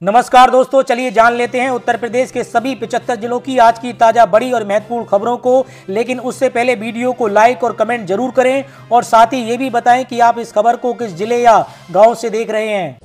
नमस्कार दोस्तों, चलिए जान लेते हैं उत्तर प्रदेश के सभी 75 जिलों की आज की ताजा बड़ी और महत्वपूर्ण खबरों को। लेकिन उससे पहले वीडियो को लाइक और कमेंट जरूर करें और साथ ही ये भी बताएं कि आप इस खबर को किस जिले या गांव से देख रहे हैं।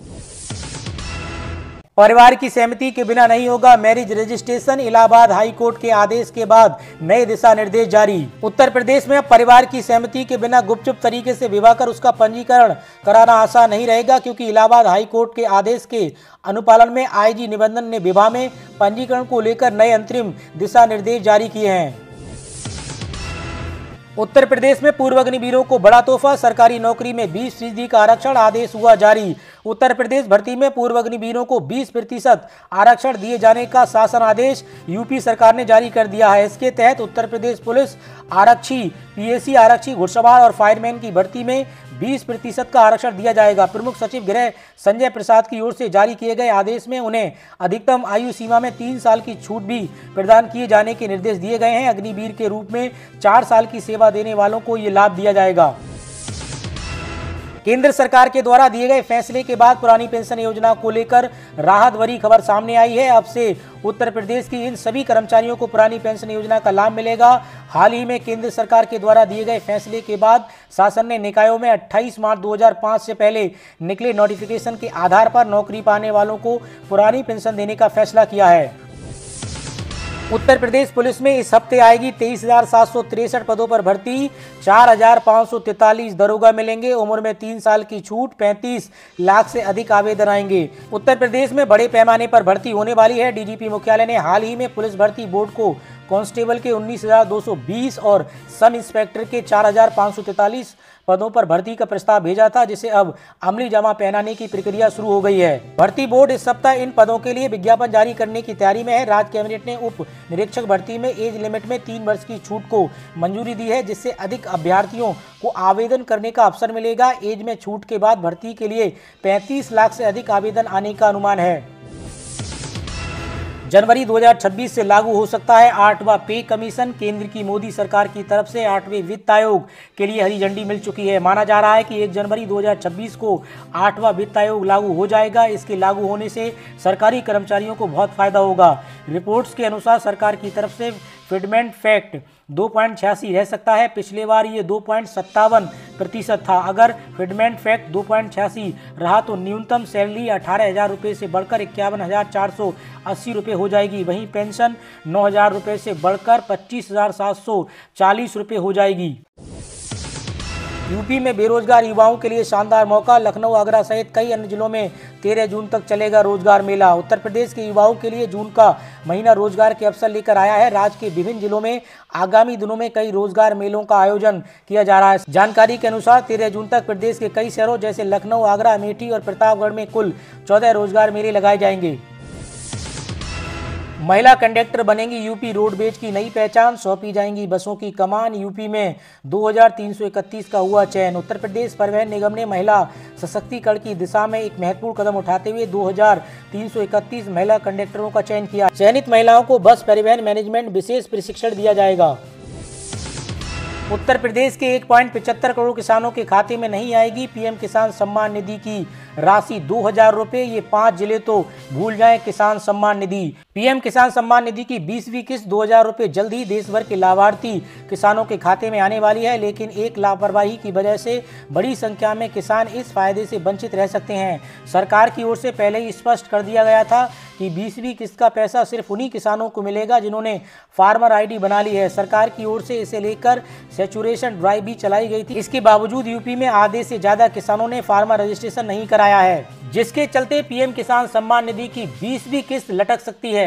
परिवार की सहमति के बिना नहीं होगा marriage registration, Allahabad high court के आदेश के बाद नए दिशा निर्देश जारी। उत्तर प्रदेश में परिवार की सहमति के बिना गुपचुप तरीके से विवाह कर उसका पंजीकरण कराना आसान नहीं रहेगा, क्योंकि इलाहाबाद हाई कोर्ट के आदेश के अनुपालन में आईजी निबंधन ने विवाह में पंजीकरण को लेकर नए अंतरिम दिशा निर्देश जारी किए हैं। उत्तर प्रदेश में पूर्व अग्निवीरों को बड़ा तोहफा, सरकारी नौकरी में 20% का आरक्षण, आदेश हुआ जारी। उत्तर प्रदेश भर्ती में पूर्व अग्निवीरों को 20% आरक्षण दिए जाने का शासन आदेश यूपी सरकार ने जारी कर दिया है। इसके तहत उत्तर प्रदेश पुलिस आरक्षी, पीएसी आरक्षी, घुड़सवार और फायरमैन की भर्ती में 20% का आरक्षण दिया जाएगा। प्रमुख सचिव गृह संजय प्रसाद की ओर से जारी किए गए आदेश में उन्हें अधिकतम आयु सीमा में 3 साल की छूट भी प्रदान किए जाने के निर्देश दिए गए हैं। अग्निवीर के रूप में 4 साल की सेवा देने वालों को ये लाभ दिया जाएगा। केंद्र सरकार के द्वारा दिए गए फैसले के बाद पुरानी पेंशन योजना को लेकर राहत भरी खबर सामने आई है। अब से उत्तर प्रदेश की इन सभी कर्मचारियों को पुरानी पेंशन योजना का लाभ मिलेगा। हाल ही में केंद्र सरकार के द्वारा दिए गए फैसले के बाद शासन ने निकायों में 28 मार्च 2005 से पहले निकले नोटिफिकेशन के आधार पर नौकरी पाने वालों को पुरानी पेंशन देने का फैसला किया है। उत्तर प्रदेश पुलिस में इस हफ्ते आएगी 23,763 पदों पर भर्ती, 4,543 दरोगा मिलेंगे। उम्र में 3 साल की छूट, 35 लाख से अधिक आवेदन आएंगे। उत्तर प्रदेश में बड़े पैमाने पर भर्ती होने वाली है। डीजीपी मुख्यालय ने हाल ही में पुलिस भर्ती बोर्ड को कांस्टेबल के 19,220 और सब इंस्पेक्टर के 4,543 पदों पर भर्ती का प्रस्ताव भेजा था, जिसे अब अमली जामा पहनाने की प्रक्रिया शुरू हो गई है। भर्ती बोर्ड इस सप्ताह इन पदों के लिए विज्ञापन जारी करने की तैयारी में है। राज्य कैबिनेट ने उप निरीक्षक भर्ती में एज लिमिट में 3 वर्ष की छूट को मंजूरी दी है, जिससे अधिक अभ्यर्थियों को आवेदन करने का अवसर मिलेगा। एज में छूट के बाद भर्ती के लिए 35 लाख से अधिक आवेदन आने का अनुमान है। जनवरी 2026 से लागू हो सकता है 8वां पे कमीशन। केंद्र की मोदी सरकार की तरफ से 8वें वित्त आयोग के लिए हरी झंडी मिल चुकी है। माना जा रहा है कि 1 जनवरी 2026 को 8वां वित्त आयोग लागू हो जाएगा। इसके लागू होने से सरकारी कर्मचारियों को बहुत फायदा होगा। रिपोर्ट्स के अनुसार सरकार की तरफ से फिटमेंट फैक्ट 2.86 रह सकता है। पिछले बार ये 2.57% था। अगर फिटमेंट फैक्ट 2.86 रहा तो न्यूनतम सैलरी 18,000 रुपये से बढ़कर 51,480 रुपये हो जाएगी। वहीं पेंशन 9,000 रुपये से बढ़कर 25,740 रुपये हो जाएगी। यूपी में बेरोजगार युवाओं के लिए शानदार मौका। लखनऊ, आगरा सहित कई अन्य जिलों में 13 जून तक चलेगा रोजगार मेला। उत्तर प्रदेश के युवाओं के लिए जून का महीना रोजगार के अवसर लेकर आया है। राज्य के विभिन्न जिलों में आगामी दिनों में कई रोजगार मेलों का आयोजन किया जा रहा है। जानकारी के अनुसार 13 जून तक प्रदेश के कई शहरों जैसे लखनऊ, आगरा, अमेठी और प्रतापगढ़ में कुल 14 रोजगार मेले लगाए जाएंगे। महिला कंडक्टर बनेंगी यूपी रोडवेज की नई पहचान, सौंपी जाएंगी बसों की कमान। यूपी में 2,331 का हुआ चयन। उत्तर प्रदेश परिवहन निगम ने महिला सशक्तिकरण की दिशा में एक महत्वपूर्ण कदम उठाते हुए 2,331 महिला कंडक्टरों का चयन किया। चयनित महिलाओं को बस परिवहन मैनेजमेंट विशेष प्रशिक्षण दिया जाएगा। उत्तर प्रदेश के 1.75 करोड़ किसानों के खाते में नहीं आएगी पीएम किसान सम्मान निधि की राशि 2,000 रुपये। ये 5 जिले तो भूल जाएं किसान सम्मान निधि। पीएम किसान सम्मान निधि की 20वीं किस्त 2,000 रुपये जल्द ही देश भर के लाभार्थी किसानों के खाते में आने वाली है, लेकिन एक लापरवाही की वजह से बड़ी संख्या में किसान इस फायदे से वंचित रह सकते हैं। सरकार की ओर से पहले ही स्पष्ट कर दिया गया था कि 20वीं किस्त का पैसा सिर्फ उन्हीं किसानों को मिलेगा जिन्होंने फार्मर आईडी बना ली है। सरकार की ओर से इसे लेकर सैचुरेशन ड्राइव भी चलाई गई थी। इसके बावजूद यूपी में आधे से ज्यादा किसानों ने फार्मर रजिस्ट्रेशन नहीं कराया है, जिसके चलते पीएम किसान सम्मान निधि की 20वीं किस्त लटक सकती है।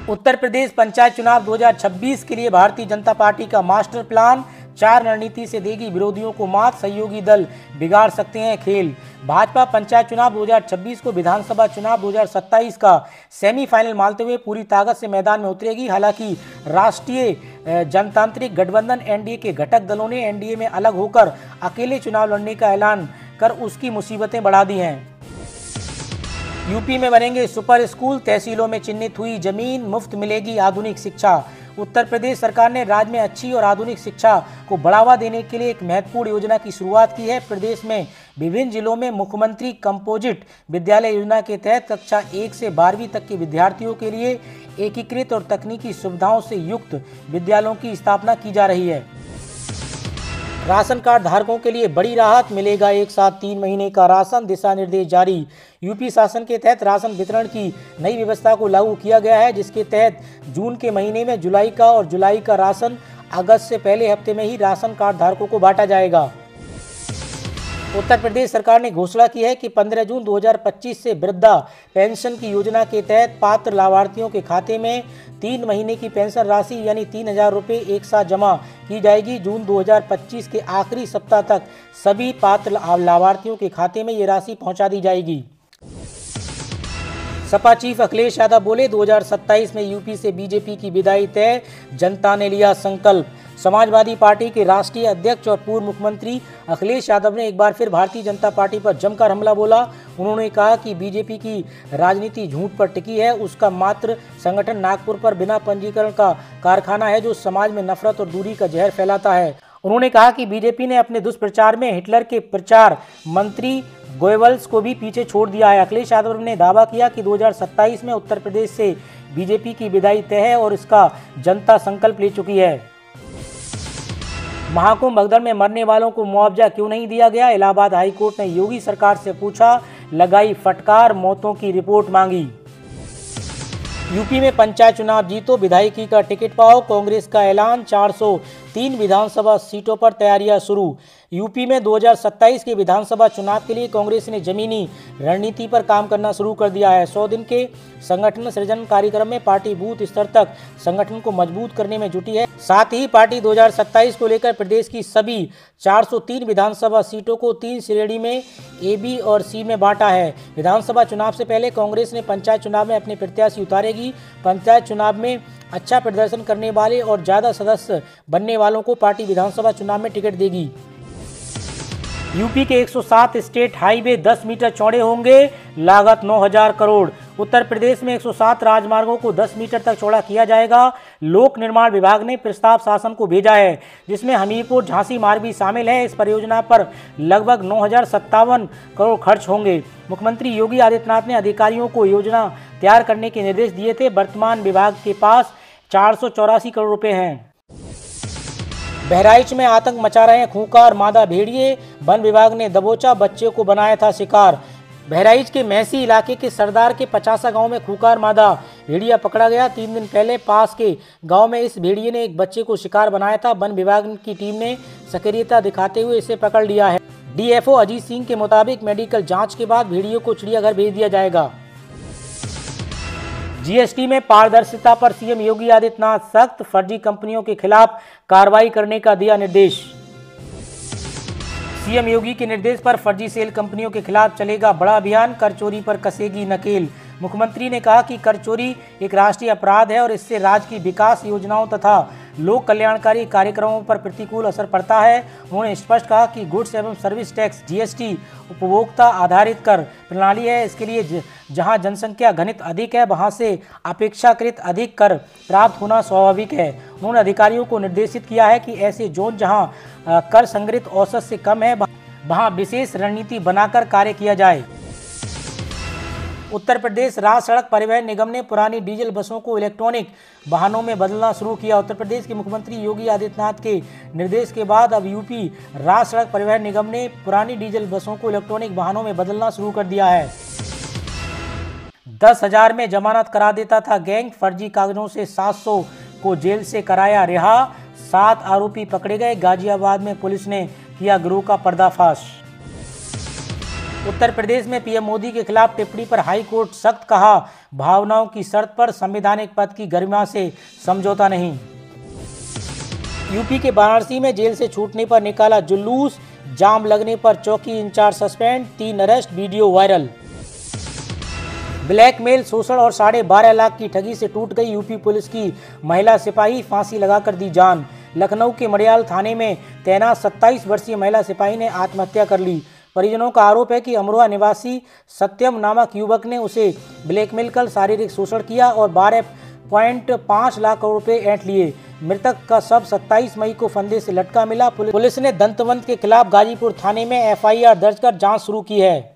उत्तर प्रदेश पंचायत चुनाव 2026 के लिए भारतीय जनता पार्टी का मास्टर प्लान। 4 रणनीति से देगी विरोधियों को मात, सहयोगी दल बिगाड़ सकते हैं खेल। भाजपा पंचायत चुनाव 2026 को विधानसभा चुनाव 2027 का सेमीफाइनल मानते हुए पूरी ताकत से मैदान में उतरेगी। हालांकि राष्ट्रीय जनतांत्रिक गठबंधन एनडीए के घटक दलों ने एनडीए में अलग होकर अकेले चुनाव लड़ने का ऐलान कर उसकी मुसीबतें बढ़ा दी हैं। यूपी में बनेंगे सुपर स्कूल, तहसीलों में चिन्हित हुई जमीन, मुफ्त मिलेगी आधुनिक शिक्षा। उत्तर प्रदेश सरकार ने राज्य में अच्छी और आधुनिक शिक्षा को बढ़ावा देने के लिए एक महत्वपूर्ण योजना की शुरुआत की है। प्रदेश में विभिन्न जिलों में मुख्यमंत्री कंपोजिट विद्यालय योजना के तहत कक्षा 1 से 12वीं तक के विद्यार्थियों के लिए एकीकृत और तकनीकी सुविधाओं से युक्त विद्यालयों की स्थापना की जा रही है। राशन कार्ड धारकों के लिए बड़ी राहत, मिलेगा एक साथ 3 महीने का राशन, दिशा निर्देश जारी। यूपी शासन के तहत राशन वितरण की नई व्यवस्था को लागू किया गया है, जिसके तहत जून के महीने में जुलाई का और जुलाई का राशन अगस्त से पहले हफ्ते में ही राशन कार्ड धारकों को बांटा जाएगा। उत्तर प्रदेश सरकार ने घोषणा की है कि 15 जून 2025 से वृद्धा पेंशन की योजना के तहत पात्र लाभार्थियों के खाते में 3 महीने की पेंशन राशि यानी 3,000 रुपये एक साथ जमा की जाएगी। जून 2025 के आखिरी सप्ताह तक सभी पात्र लाभार्थियों के खाते में ये राशि पहुंचा दी जाएगी। सपा चीफ अखिलेश यादव बोले, 2027 में यूपी से बीजेपी की विदाई तय, जनता ने लिया संकल्प। समाजवादी पार्टी के राष्ट्रीय अध्यक्ष और पूर्व मुख्यमंत्री अखिलेश यादव ने एक बार फिर भारतीय जनता पार्टी पर जमकर हमला बोला। उन्होंने कहा कि बीजेपी की राजनीति झूठ पर टिकी है, उसका मात्र संगठन नागपुर पर बिना पंजीकरण का कारखाना है जो समाज में नफरत और दूरी का जहर फैलाता है। उन्होंने कहा कि बीजेपी ने अपने दुष्प्रचार में हिटलर के प्रचार मंत्री गोयबल्स को भी पीछे छोड़ दिया है। अखिलेश यादव ने दावा किया कि 2027 में उत्तर प्रदेश से बीजेपी की विदाई तय है और इसका जनता संकल्प ले चुकी है। महाकुंभ भगदड़ में मरने वालों को मुआवजा क्यों नहीं दिया गया? इलाहाबाद हाईकोर्ट ने योगी सरकार से पूछा, लगाई फटकार, मौतों की रिपोर्ट मांगी। यूपी में पंचायत चुनाव जीतो, विधायकी का टिकट पाओ, कांग्रेस का ऐलान। 403 विधानसभा सीटों पर तैयारियां शुरू। यूपी में 2027 के विधानसभा चुनाव के लिए कांग्रेस ने जमीनी रणनीति पर काम करना शुरू कर दिया है। 100 दिन के संगठन सृजन कार्यक्रम में पार्टी बूथ स्तर तक संगठन को मजबूत करने में जुटी है। साथ ही पार्टी 2027 को लेकर प्रदेश की सभी 403 विधानसभा सीटों को 3 श्रेणी में ए, बी और सी में बांटा है। विधानसभा चुनाव से पहले कांग्रेस ने पंचायत चुनाव में अपने प्रत्याशी उतारेगी। पंचायत चुनाव में अच्छा प्रदर्शन करने वाले और ज्यादा सदस्य बनने वालों को पार्टी विधानसभा चुनाव में टिकट देगी। यूपी के 107 स्टेट हाईवे 10 मीटर चौड़े होंगे, लागत 9,000 करोड़। उत्तर प्रदेश में 107 राजमार्गों को 10 मीटर तक चौड़ा किया जाएगा। लोक निर्माण विभाग ने प्रस्ताव शासन को भेजा है, जिसमें हमीरपुर झांसी मार्ग भी शामिल है। इस परियोजना पर लगभग 9,057 करोड़ खर्च होंगे। मुख्यमंत्री योगी आदित्यनाथ ने अधिकारियों को योजना तैयार करने के निर्देश दिए थे। वर्तमान विभाग के पास 484 करोड़ रुपए हैं। बहराइच में आतंक मचा रहे हैं खूंखार मादा भेड़िए, वन विभाग ने दबोचा, बच्चे को बनाया था शिकार। बहराइच के महसी इलाके के सरदार के 50 गांव में खूंखार मादा भेड़िया पकड़ा गया। 3 दिन पहले पास के गांव में इस भेड़िए ने एक बच्चे को शिकार बनाया था। वन विभाग की टीम ने सक्रियता दिखाते हुए इसे पकड़ लिया है। डीएफओ अजीत सिंह के मुताबिक मेडिकल जांच के बाद भेड़ियों को चिड़ियाघर भेज दिया जाएगा। जीएसटी में पारदर्शिता पर सीएम योगी आदित्यनाथ सख्त, फर्जी कंपनियों के खिलाफ कार्रवाई करने का दिया निर्देश। सीएम योगी के निर्देश पर फर्जी सेल कंपनियों के खिलाफ चलेगा बड़ा अभियान, कर चोरी पर कसेगी नकेल। मुख्यमंत्री ने कहा कि कर चोरी एक राष्ट्रीय अपराध है और इससे राज्य की विकास योजनाओं तथा लोक कल्याणकारी कार्यक्रमों पर प्रतिकूल असर पड़ता है। उन्होंने स्पष्ट कहा कि गुड्स एवं सर्विस टैक्स जीएसटी उपभोक्ता आधारित कर प्रणाली है। इसके लिए जहां जनसंख्या घनित अधिक है वहां से अपेक्षाकृत अधिक कर प्राप्त होना स्वाभाविक है। उन्होंने अधिकारियों को निर्देशित किया है कि ऐसे जोन जहां कर संग्रहित औसत से कम है वहां विशेष रणनीति बनाकर कार्य किया जाए। उत्तर प्रदेश राज्य सड़क परिवहन निगम ने पुरानी डीजल बसों को इलेक्ट्रॉनिक वाहनों में बदलना शुरू किया। उत्तर प्रदेश के मुख्यमंत्री योगी आदित्यनाथ के निर्देश के बाद अब यूपी राज्य सड़क परिवहन निगम ने पुरानी डीजल बसों को इलेक्ट्रॉनिक वाहनों में बदलना शुरू कर दिया है। 10,000 में जमानत करा देता था गैंग, फर्जी कागजों से 700 को जेल से कराया रिहा। 7 आरोपी पकड़े गए। गाजियाबाद में पुलिस ने किया गिरोह का पर्दाफाश। उत्तर प्रदेश में पीएम मोदी के खिलाफ टिप्पणी पर हाई कोर्ट सख्त, कहा भावनाओं की शर्त पर संवैधानिक पद की गरिमा से समझौता नहीं। यूपी के वाराणसी में जेल से छूटने पर निकाला जुलूस, जाम लगने पर चौकी incharge suspend, 3 arrest, video viral. Blackmail, शोषण और 12.5 लाख की ठगी से टूट गई यूपी पुलिस की महिला सिपाही, फांसी लगाकर दी जान। लखनऊ के मड़ियाल थाने में तैनात 27 वर्षीय महिला सिपाही ने आत्महत्या कर ली। परिजनों का आरोप है कि अमरोहा निवासी सत्यम नामक युवक ने उसे ब्लैकमेल कर शारीरिक शोषण किया और 12 1.5 लाख करोड़ रुपए ऐंठ लिए। मृतक का शव 27 मई को फंदे से लटका मिला। पुलिस ने दंतवंत के खिलाफ गाजीपुर थाने में एफआईआर दर्ज कर जांच शुरू की है।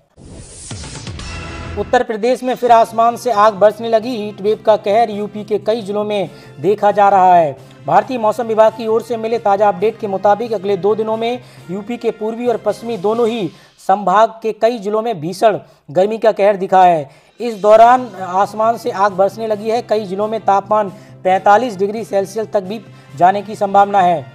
उत्तर प्रदेश में फिर आसमान से आग बरसने लगी। हीट वेव का कहर यूपी के कई जिलों में देखा जा रहा है। भारतीय मौसम विभाग की ओर से मिले ताजा अपडेट के मुताबिक अगले 2 दिनों में यूपी के पूर्वी और पश्चिमी दोनों ही संभाग के कई जिलों में भीषण गर्मी का कहर दिखा है। इस दौरान आसमान से आग बरसने लगी है। कई जिलों में तापमान 45 डिग्री सेल्सियस तक भी जाने की संभावना है।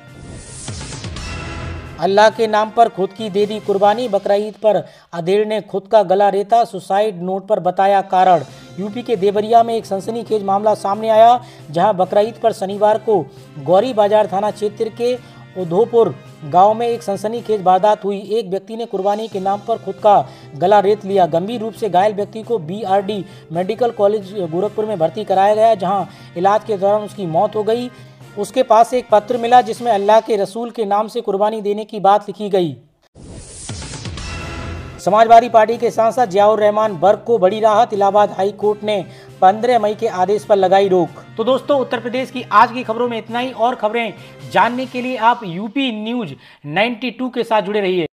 अल्लाह के नाम पर खुद की दे दी कुर्बानी। बकरा ईद पर अधेड़ ने खुद का गला रेता, सुसाइड नोट पर बताया कारण। यूपी के देवरिया में एक सनसनीखेज मामला सामने आया, जहां बकरा ईद पर शनिवार को गौरी बाजार थाना क्षेत्र के उधोपुर गांव में एक सनसनीखेज वारदात हुई। एक व्यक्ति ने कुर्बानी के नाम पर खुद का गला रेत लिया। गंभीर रूप से घायल व्यक्ति को बीआरडी मेडिकल कॉलेज गोरखपुर में भर्ती कराया गया, जहां इलाज के दौरान उसकी मौत हो गई। उसके पास एक पत्र मिला जिसमें अल्लाह के रसूल के नाम से कुर्बानी देने की बात लिखी गई। समाजवादी पार्टी के सांसद जियाउर रहमान बर्क को बड़ी राहत। इलाहाबाद हाई कोर्ट ने 15 मई के आदेश पर लगाई रोक। तो दोस्तों, उत्तर प्रदेश की आज की खबरों में इतना ही। और खबरें जानने के लिए आप यूपी न्यूज 92 के साथ जुड़े रहिए।